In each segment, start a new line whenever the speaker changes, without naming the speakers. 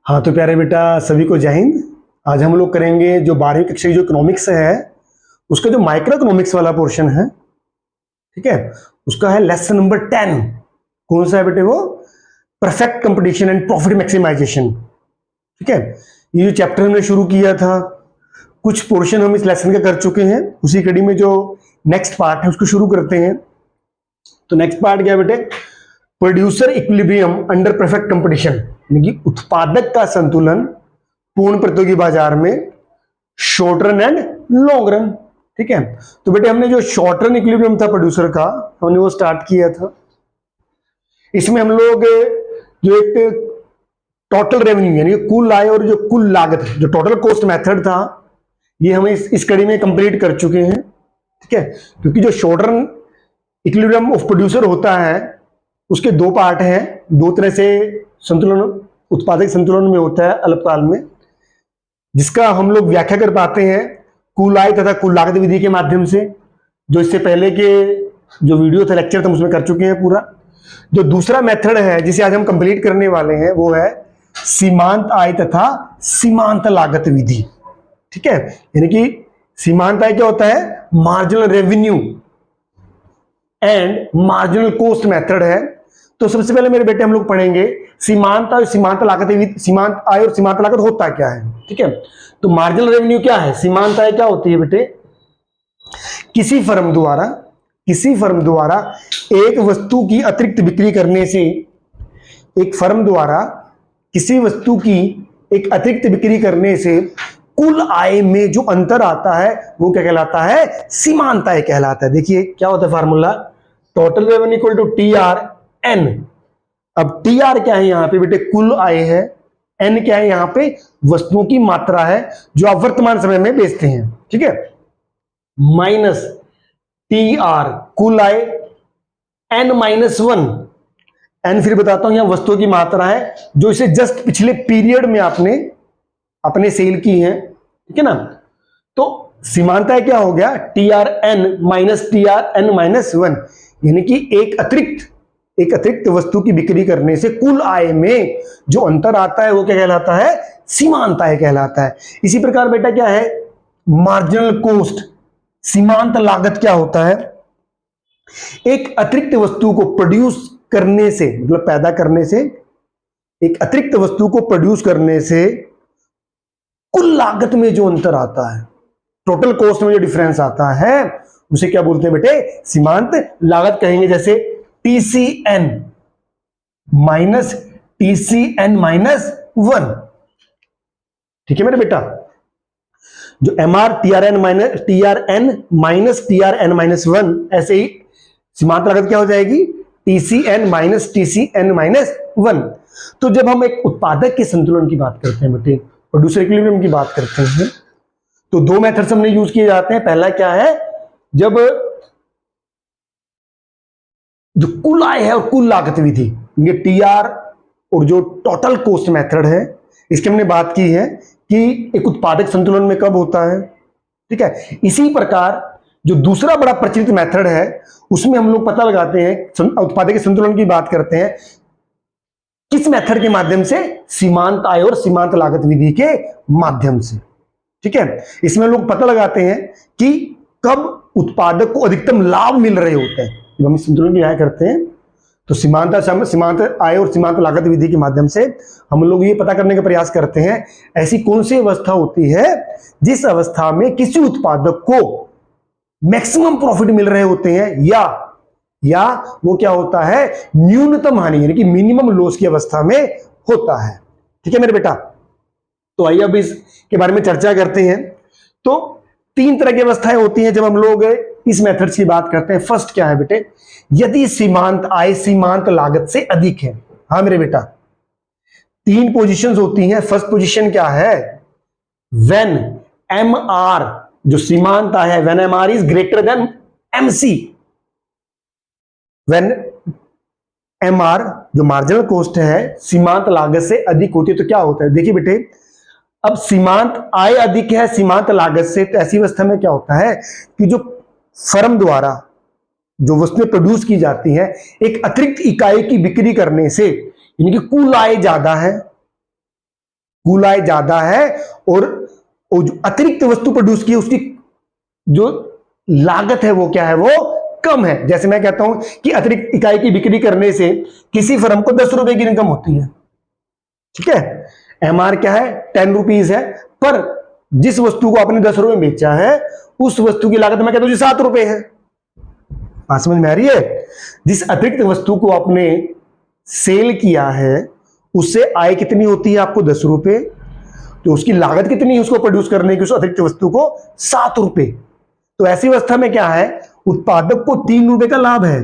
हाँ तो प्यारे बेटा, सभी को जय हिंद। आज हम लोग करेंगे जो 12वीं कक्षा की जो इकोनॉमिक्स है उसका जो माइक्रो इकोनॉमिक्स वाला पोर्शन है, ठीक है, उसका है लेसन नंबर 10। कौन सा है बेटे? वो perfect competition and profit maximisation. ठीक है, ये जो चैप्टर हमने शुरू किया था, कुछ पोर्शन हम इस लेसन का कर चुके हैं। उसी कड़ी में जो नेक्स्ट पार्ट है उसको शुरू करते हैं। तो नेक्स्ट पार्ट क्या है बेटे? Producer equilibrium under perfect competition, यानी कि उत्पादक का संतुलन पूर्ण प्रतियोगी बाजार में, short run and long run. ठीक है, तो बेटे हमने जो शॉर्ट रन इक्विलिब्रियम था प्रोड्यूसर का, हमने वो स्टार्ट किया था। इसमें हम लोग जो एक टोटल रेवेन्यू यानी कुल आय और जो कुल लागत, जो टोटल कॉस्ट मेथड था, ये हम इस कड़ी में कंप्लीट कर चुके हैं। ठीक है, क्योंकि जो short run equilibrium of producer होता है उसके दो पार्ट हैं। दो तरह से संतुलन उत्पादक संतुलन में होता है अल्पकाल में, जिसका हम लोग व्याख्या कर पाते हैं कुल आय तथा कुल लागत विधि के माध्यम से। जो इससे पहले के जो वीडियो थे, लेक्चर थे, हम उसमें कर चुके हैं पूरा। जो दूसरा मेथड है जिसे आज हम कंप्लीट करने वाले हैं वो है सीमांत आय तथा सीमांत लागत विधि। ठीक है, यानी कि सीमांत आय क्या होता है? Marginal revenue and marginal cost method है। तो सबसे पहले मेरे बेटे हम लोग पढ़ेंगे सीमांत आय, सीमांत लागत। सीमांत आय और सीमांत लागत होता क्या है? ठीक है, तो मार्जिनल रेवेन्यू क्या है? सीमांत आय क्या होती है बेटे? किसी फर्म द्वारा एक वस्तु की अतिरिक्त बिक्री करने से, एक फर्म द्वारा किसी वस्तु की एक अतिरिक्त बिक्री करने से कुल आय में जो अंतर आता है वो क्या कहलाता है? सीमांत आय कहलाता है। देखिए क्या होता है formula, total revenue equal to T R N. अब टी आर क्या है यहां पे बेटे? कुल आय है। एन क्या है यहां पे? वस्तुओं की मात्रा है जो आप वर्तमान समय में बेचते हैं। ठीक है, माइनस टी आर कुल आय एन माइनस वन। एन फिर बताता हूं, यहां वस्तुओं की मात्रा है जो इसे जस्ट पिछले पीरियड में आपने सेल की है। ठीक है ना, तो सीमांत आय क्या हो गया? T R N minus T R N minus one, यानी कि एक अतिरिक्त वस्तु की बिक्री करने से कुल आय में जो अंतर आता है वो क्या कहलाता है? सीमांत आय कहलाता है। इसी प्रकार बेटा क्या है? मार्जिनल कॉस्ट, सीमांत लागत क्या होता है? एक अतिरिक्त वस्तु को प्रोड्यूस करने से, मतलब पैदा करने से, एक अतिरिक्त वस्तु को प्रोड्यूस करने से कुल लागत में जो अंतर आता है, टोटल कॉस्ट में जो डिफरेंस आता है, उसे क्या बोलते हैं बेटे? सीमांत लागत कहेंगे। जैसे TCN minus TCN minus one. ठीक है मेरे बेटा, जो MR TRN minus TRN minus one, ऐसे ही सीमांत लागत क्या हो जाएगी? TCN minus TCN minus one. तो जब हम एक उत्पादक के संतुलन की बात करते हैं बेटे, प्रोड्यूसर इक्विलिब्रियम की बात करते हैं, तो दो मेथड्स हमने यूज किए जाते हैं। पहला क्या है? जब जो कुल आय है और कुल लागत विधि, ये टीआर और जो टोटल कॉस्ट मेथड है, इसकी हमने बात की है कि एक उत्पादक संतुलन में कब होता है। ठीक है, इसी प्रकार जो दूसरा बड़ा प्रचलित मेथड है उसमें हम लोग पता लगाते हैं, उत्पादक संतुलन की बात करते हैं किस मेथड के माध्यम से? सीमांत आय और सीमांत लागत विधि के माध्यम से। ठीक है, इसमें लोग पता लगाते हैं कि कब उत्पादक को अधिकतम लाभ मिल रहे होते हैं। जब हम संतुलन की व्याख्या करते हैं तो सीमांत आय और सीमांत लागत विधि के माध्यम से हम लोग ये पता करने का प्रयास करते हैं ऐसी कौन सी अवस्था होती है जिस अवस्था में किसी उत्पादक को मैक्सिमम प्रॉफिट मिल रहे होते हैं, या वो क्या होता है? न्यूनतम हानि यानी कि मिनिमम लॉस की अवस्था में होता है। ठीक है मेरे बेटा, तो आइए अब इसके बारे में चर्चा करते हैं। तो तीन तरह की अवस्थाएं होती हैं जब हम लोग इस मेथड की बात करते हैं। फर्स्ट क्या है बेटे? यदि सीमांत आय सीमांत लागत से अधिक है। हाँ मेरे बेटा, तीन पोजीशंस होती हैं। फर्स्ट पोजीशन क्या है? व्हेन MR, जो सीमांत आय है, when MR is greater than MC। When MR जो मार्जिनल कॉस्ट है सीमांत लागत से अधिक होती है तो क्या होता है? देखिए बेटे, अब सीमांत आय अधिक है सीमांत लागत से, तो ऐसी अवस्था में क्या होता है कि जो फर्म द्वारा जो वस्तुएं प्रोड्यूस की जाती हैं एक अतिरिक्त इकाई की बिक्री करने से, यानी कि कुल आय ज्यादा है, कुल आय ज्यादा है और जो अतिरिक्त वस्तु प्रोड्यूस की उसकी जो लागत है वो क्या है, वो कम है। जैसे मैं कहता हूं कि अतिरिक्त इकाई की बिक्री करने से किसी फर्म को 10 रुपए की इनकम होती है, ठीक है। एमआर क्या है, 10 रुपीज है, पर जिस वस्तु को आपने 10 रुपए में बेचा है उस वस्तु की लागत मैं कहता हूं 7 रुपए है। बात समझ में आ रही है? जिस अतिरिक्त वस्तु को आपने सेल किया है उससे आय कितनी होती है आपको 10 रुपए, तो उसकी लागत कितनी है उसको प्रोड्यूस करने की, उस अतिरिक्त वस्तु को 7 रुपए। तो ऐसी अवस्था में क्या है, उत्पादक को 3 रुपए का लाभ है।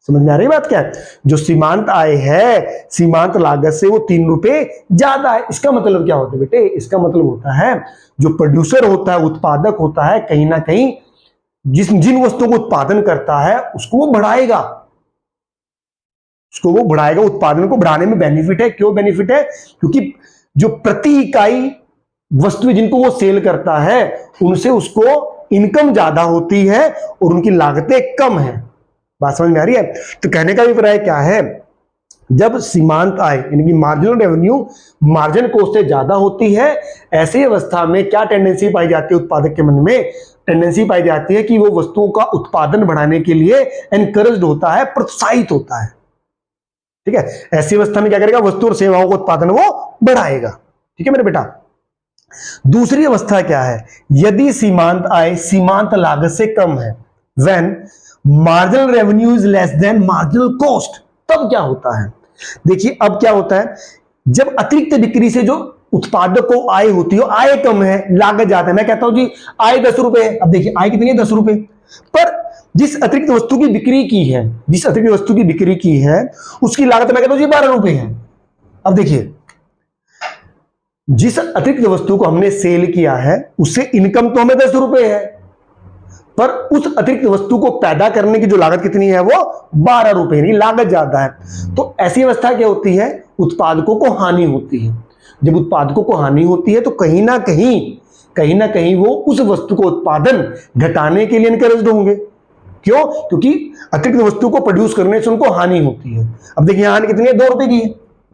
समझ में आ रही बात क्या है? जो सीमांत आय है सीमांत लागत से वो 3 रुपए ज्यादा है। इसका मतलब क्या होता है बेटे, इसका मतलब होता है जो प्रोड्यूसर होता है, उत्पादक होता है, कहीं ना कहीं जिन वस्तुओं को उत्पादन करता है उसको वो बढ़ाएगा, उत्पादन को बढ़ाने में बेनिफिट है। क्यों बेनिफिट है? क्योंकि जो प्रति इकाई वस्तु जिनको वो सेल करता है उनसे उसको इनकम ज्यादा होती है और उनकी लागतें कम है। बात समझ में आ रही है? तो कहने का अभिप्राय क्या है, जब सीमांत आय यानी कि मार्जिनल रेवेन्यू मार्जिन कॉस्ट से ज्यादा होती है, ऐसी अवस्था में क्या टेंडेंसी पाई जाती है उत्पादक के मन में, टेंडेंसी पाई जाती है कि वो वस्तुओं का उत्पादन बढ़ाने के लिए एनकरेज्ड होता है, प्रोत्साहित होता है, ठीक है। ऐसी अवस्था में क्या करेगा, वस्तु और सेवाओं का उत्पादन वो बढ़ाएगा, ठीक है मेरे बेटा। दूसरी अवस्था क्या है, यदि सीमांत आय सीमांत लागत से कम है, when marginal revenue is less than marginal cost, तब क्या होता है? देखिए अब क्या होता है, जब अतिरिक्त बिक्री से जो उत्पादक को आय होती है, आय कम है लागत ज्यादा है। मैं कहता हूं जी आय 10 रुपए है, अब देखिए आय कितनी है 10 रुपए, पर जिस अतिरिक्त वस्तु की बिक्री की है, जिस अतिरिक्त वस्तु की बिक्री की है उसकी लागत मैं कहता हूं जी 12 रुपए है। अब देखिए जिस अतिरिक्त वस्तु को हमने सेल किया है उससे इनकम तो हमें 10 रुपए है, पर उस अतिरिक्त वस्तु को पैदा करने की जो लागत कितनी है वो 12 रुपए, यानी लागत ज्यादा है। तो ऐसी अवस्था क्या होती है, उत्पादकों को हानि होती है। जब उत्पादकों को हानि होती है तो कहीं ना कहीं वो उस वस्तु को उत्पादन घटाने के लिए इनकरेज्ड होंगे। क्यों? क्योंकि अतिरिक्त वस्तु को प्रोड्यूस करने से उनको हानि होती है। अब देखिए हानि कितनी है, 2 रुपए की है,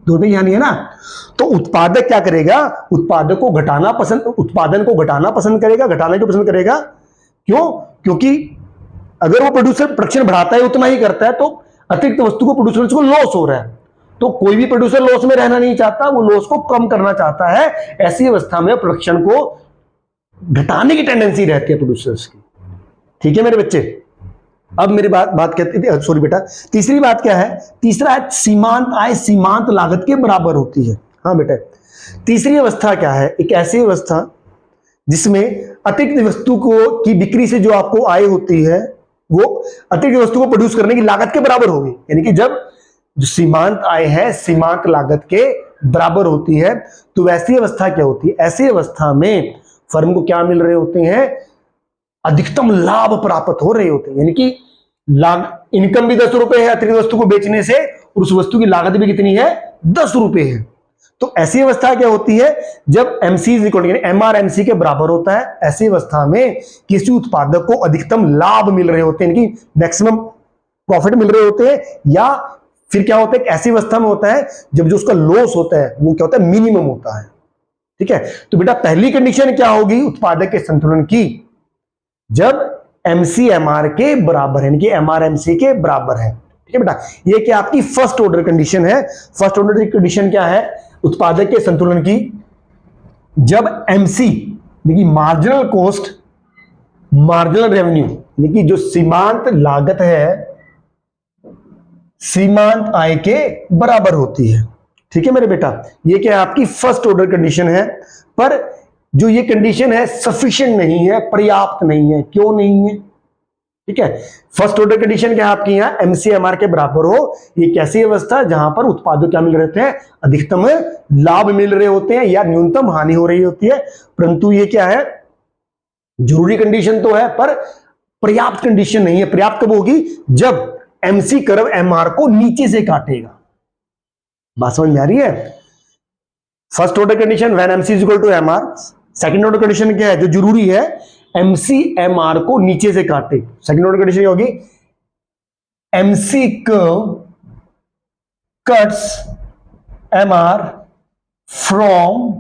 2 रुपए की हानि है ना। तो उत्पादक क्या करेगा, उत्पादन को घटाना पसंद करेगा। घटाना क्यों पसंद करेगा? क्यों? क्योंकि अगर वो प्रोडक्शन बढ़ाता है उतना ही करता है तो अतिरिक्त वस्तु को प्रोड्यूस करने से लॉस हो रहा है, तो कोई भी प्रोड्यूसर लॉस में रहना नहीं चाहता, वो लॉस को कम करना चाहता है। ऐसी अवस्था में प्रोडक्शन को घटाने की टेंडेंसी रहती है प्रोड्यूसर्स की, ठीक है मेरे बच्चे। अब मेरी बात कहती थी, सॉरी बेटा, तीसरी बात क्या है, तीसरा है सीमांत आय सीमांत लागत के बराबर होती है। हाँ बेटा, तीसरी अवस्था क्या है, एक ऐसी अवस्था जिसमें अतिरिक्त वस्तु की बिक्री से जो आपको आय होती है वो अतिरिक्त वस्तु को प्रोड्यूस करने की लागत के बराबर होगी। यानी कि जब जो सीमांत आय है सीमांत लागत के बराबर होती है, तो वैसी अवस्था क्या होती है, ऐसी अवस्था में फर्म को क्या मिल रहे होते हैं, अधिकतम लाभ प्राप्त हो रहे होते हैं। यानी कि इनकम भी 10 रुपए है अतिरिक्त वस्तु को बेचने से, और उस वस्तु की लागत भी कितनी है, 10 रुपए है। तो ऐसी अवस्था क्या होती है, जब MC इज इक्वल यानी MR/MC के बराबर होता है, ऐसी अवस्था में किसी उत्पादक को अधिकतम लाभ मिल रहे होते हैं, यानी कि मैक्सिमम प्रॉफिट मिल रहे होते हैं। या फिर क्या होता है, ऐसी अवस्था में होता है जब जो उसका लॉस होता है वो क्या होता है, मिनिमम होता है, ठीक है। तो बेटा पहली कंडीशन क्या होगी उत्पादक के संतुलन की, जब MC MR के बराबर है, यानी कि MR/MC के बराबर है, ठीक है बेटा। ये क्या आपकी फर्स्ट ऑर्डर कंडीशन है। फर्स्ट ऑर्डर की कंडीशन क्या है उत्पादक के संतुलन की, जब MC यानी कि मार्जिनल कॉस्ट मार्जिनल रेवेन्यू यानी कि जो सीमांत लागत है सीमांत आय के बराबर होती है, ठीक है मेरे बेटा। ये क्या है आपकी फर्स्ट ऑर्डर कंडीशन है, पर जो ये कंडीशन है सफिशिएंट नहीं है, पर्याप्त नहीं है। क्यों नहीं है, ठीक है। फर्स्ट ऑर्डर कंडीशन क्या है आपकी, यहां MC MR के बराबर हो। ये कैसी अवस्था जहां पर उत्पादक क्या मिल रहे होते हैं, अधिकतम लाभ मिल रहे होते हैं या न्यूनतम हानि हो रही होती है। परंतु ये क्या है, जरूरी कंडीशन तो है पर पर्याप्त कंडीशन नहीं है। पर्याप्त कब होगी, जब MC कर्व MR को नीचे से काटेगा। बात समझ में आ रही है। First order condition when MC is equal to MR। Second order condition क्या है, जो जरूरी है MC MR को नीचे से काटे। सेकंड ऑर्डर कंडीशन क्या होगी, MC curve cuts MR from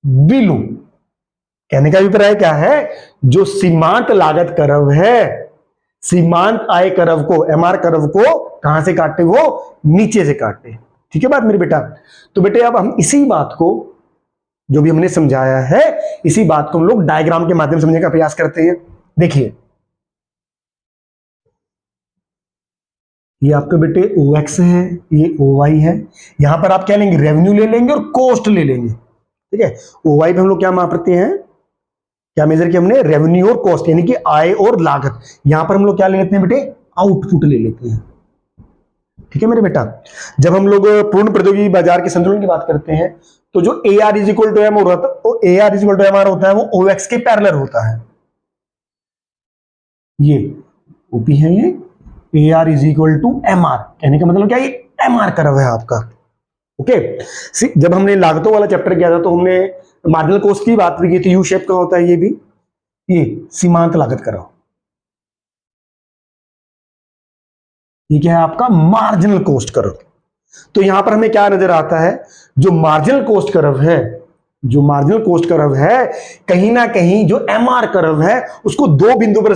below. कहने का अभिप्राय क्या है, जो सीमांत लागत कर्व है, सीमांत आय कर्व को, एमआर कर्व को कहां से काटे, वो नीचे से काटे। ठीक है बात मेरे बेटा। तो बेटे अब हम इसी बात को, जो भी हमने समझाया है, इसी बात को हम लोग डायग्राम के माध्यम से समझने का प्रयास करते हैं। देखिए ये आपके बेटे OX है, ये OY है। यहां पर आप क्या लेंगे, रेवेन्यू ले लेंगे और कॉस्ट ले लेंगे। ठीक है, OY पे हम लोग क्या मापते हैं, क्या मेजर किया हमने, रेवेन्यू और कॉस्ट, यानी कि आय और लागत। यहां पर हम लोग क्या ले लेते हैं बेटे, आउटपुट ले लेते हैं। ठीक है मेरे बेटा। जब हम लोग पूर्ण प्रौद्योगिकी बाजार के संतुलन की बात करते हैं, तो जो AR is equal to M होता है वो OX के पैरेलल होता है। ये OP है, ये AR is equal to MR। कहने का मतलब क्या, ये MR कर्व है आपका। ओके, जब हमने लागतों वाला चैप्टर किया था तो हमने मार्जिनल कॉस्ट की बात भी की थी। यू शेप का होता है ये भी, ये सीमांत लागत कर्व। ये क्या है आपका, मार्जिनल कॉस्ट कर्व। तो यहां पर हमें क्या नजर आता है, जो मार्जिनल कॉस्ट कर्व है, जो मार्जिनल कॉस्ट कर्व है, कहीं ना कहीं जो MR कर्व है उसको दो बिंदु पर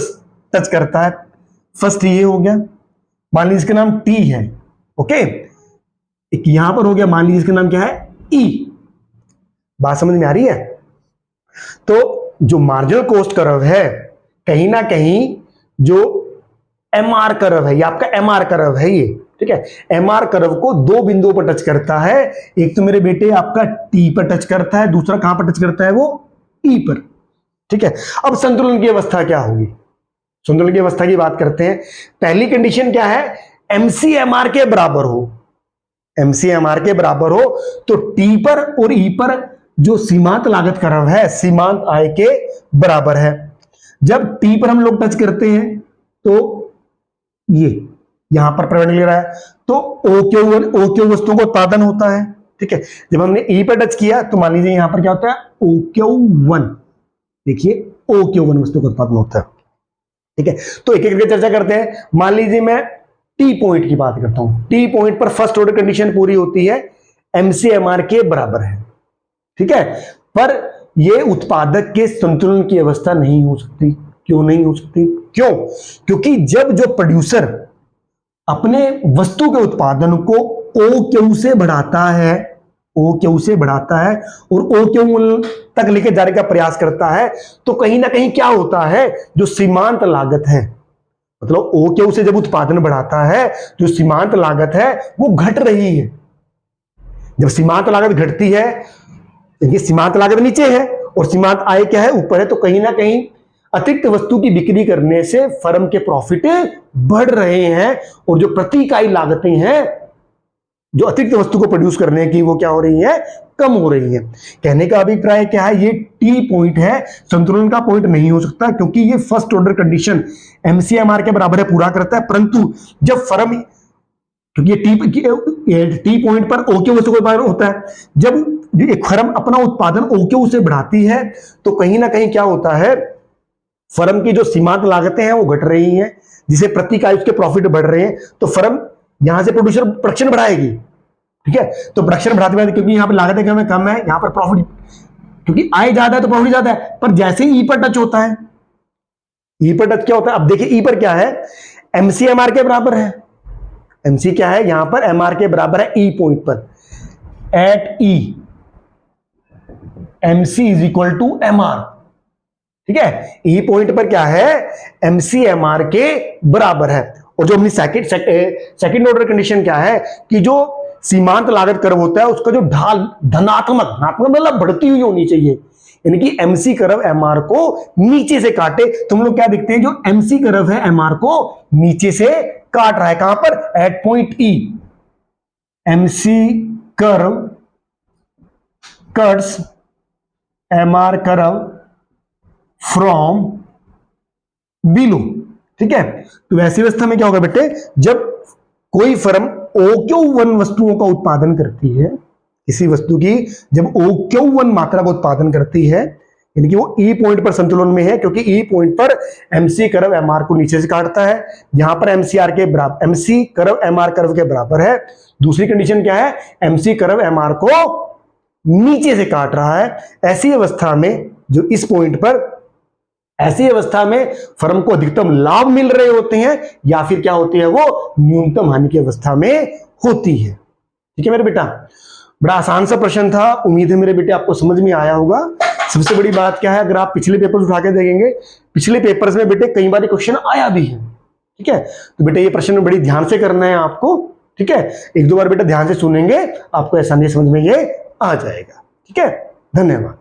टच करता है। फर्स्ट ये हो गया, मान लीजिए इसका नाम T है। ओके, एक यहां पर हो गया, मान लीजिए इसका नाम क्या है, E। बात समझ में आ रही है। तो जो मार्जिनल कॉस्ट कर्व है, कहीं ना कहीं जो MR कर्व है, ये आपका MR कर्व है ये। ठीक है, MR कर्व को दो बिंदुओं पर टच करता है। एक तो मेरे बेटे आपका T पर टच करता है, दूसरा कहां पर टच करता है, वो E पर। ठीक है, अब संतुलन की अवस्था क्या होगी, संतुलन की अवस्था की बात करते हैं। पहली कंडीशन क्या है, MC MR के बराबर हो। MC MR के बराबर हो तो T पर और E पर जो सीमांत लागत कर्व है, सीमांत आय के बराबर है। जब T पर हम लोग टच करते हैं तो ये यहां पर प्रवण ले रहा है, तो OQ वस्तुओं का उत्पादन होता है। ठीक है, जब हमने E पर टच किया तो मान लीजिए यहां पर क्या होता है, OQ1। देखिए OQ1 वस्तु का उत्पादन होता है। ठीक है, तो एक एक करके चर्चा करते हैं। मान लीजिए मैं T पॉइंट की बात करता हूं। T पॉइंट पर फर्स्ट ऑर्डर कंडीशन पूरी होती है, MC MR के बराबर है। ठीक है, पर यह उत्पादक के संतुलन की अवस्था नहीं हो सकती। क्यों नहीं हो सकती, क्यों, क्योंकि जब जो प्रोड्यूसर अपने वस्तु के उत्पादन को OQ से बढ़ाता है, OQ से बढ़ाता है और OQ तक लेके जाने का प्रयास करता है, तो कहीं ना कहीं क्या होता है, जो सीमांत लागत है, मतलब OQ से जब उत्पादन बढ़ाता है, जो सीमांत लागत है वो घट रही है। जब सीमांत लागत घटती है, देखिए सीमांत लागत नीचे है और सीमांत आय क्या है, ऊपर है, तो कहीं ना कहीं अतिरिक्त वस्तु की बिक्री करने से फर्म के प्रॉफिट बढ़ रहे हैं और जो प्रति इकाई लागतें हैं, जो अतिरिक्त वस्तु को प्रोड्यूस करने की, वो क्या हो रही है, कम हो रही है। कहने का अभिप्राय क्या है, ये T पॉइंट है, संतुलन का पॉइंट नहीं हो सकता, क्योंकि ये first order condition MC MR के बराबर है, पूरा करता है। परंतु जब फर्म, क्योंकि ये T पॉइंट पर OQ वस्तु का उत्पादन होता है, जब एक फर्म अपना उत्पादन OQ से बढ़ाती है तो कहीं ना कहीं क्या होता है, फर्म की जो सीमांत लागतें हैं वो घट रही हैं, जिसे प्रति इकाई उसके प्रॉफिट बढ़ रहे हैं, तो फर्म यहां से प्रोड्यूसर प्रोडक्शन बढ़ाएगी। ठीक है, तो प्रोडक्शन बढ़ाते बढ़ाते, क्योंकि यहां पर लागतें कम है, यहां पर प्रॉफिट, क्योंकि आय ज्यादा है तो प्रॉफिट ज्यादा है। पर जैसे ही E पर टच होता है, E पर टच क्या होता है, अब देखिए E पर क्या है, MC MR के बराबर है। MC क्या है, यहां पर MR के बराबर है E पॉइंट पर। At E MC is equal to MR। ठीक है, E पॉइंट पर क्या है, MC MR के बराबर है। और जो अपनी सेकंड ऑर्डर कंडीशन क्या है, कि जो सीमांत लागत कर्व होता है उसका जो ढाल धनात्मक मतलब बढ़ती हुई होनी चाहिए, यानी कि MC कर्व MR को नीचे से काटे। तुम लोग क्या दिखते हैं, जो MC कर्व है MR को नीचे से काट रहा है। कहां पर, at point E MC curve cuts MR curve from below. ठीक है, तो वैसी अवस्था में क्या होगा बेटे, जब कोई फर्म OQ1 वस्तुओं का उत्पादन करती है, किसी वस्तु की जब OQ1 मात्रा का उत्पादन करती है, यानी कि वो ई पॉइंट पर संतुलन में है, क्योंकि ई पॉइंट पर एमसी कर्व एमआर को नीचे से काटता है। यहां पर एमसीआर के बराबर, एमसी कर्व एमआर कर्व के बराबर है। दूसरी कंडीशन क्या है, एमसी कर्व एमआर को नीचे से काट रहा है। ऐसी अवस्था में जो इस पॉइंट पर, ऐसी अवस्था में फर्म को अधिकतम लाभ मिल रहे होते हैं या फिर क्या होती है, वो न्यूनतम हानि की अवस्था में होती है। ठीक है मेरे बेटा, बड़ा आसान सा प्रश्न था, उम्मीद है मेरे बेटे आपको समझ में आया होगा। सबसे बड़ी बात क्या है, अगर आप पिछले पेपर्स उठा के देखेंगे, पिछले पेपर्स में बेटे कई बार क्वेश्चन आया भी है। ठीक है, तो बेटे ये प्रश्न बड़ी ध्यान से करना है आपको। ठीक है, एक दो बार बेटा ध्यान से सुनेंगे, आपको आसानी समझ में ये आ जाएगा। ठीक है, धन्यवाद।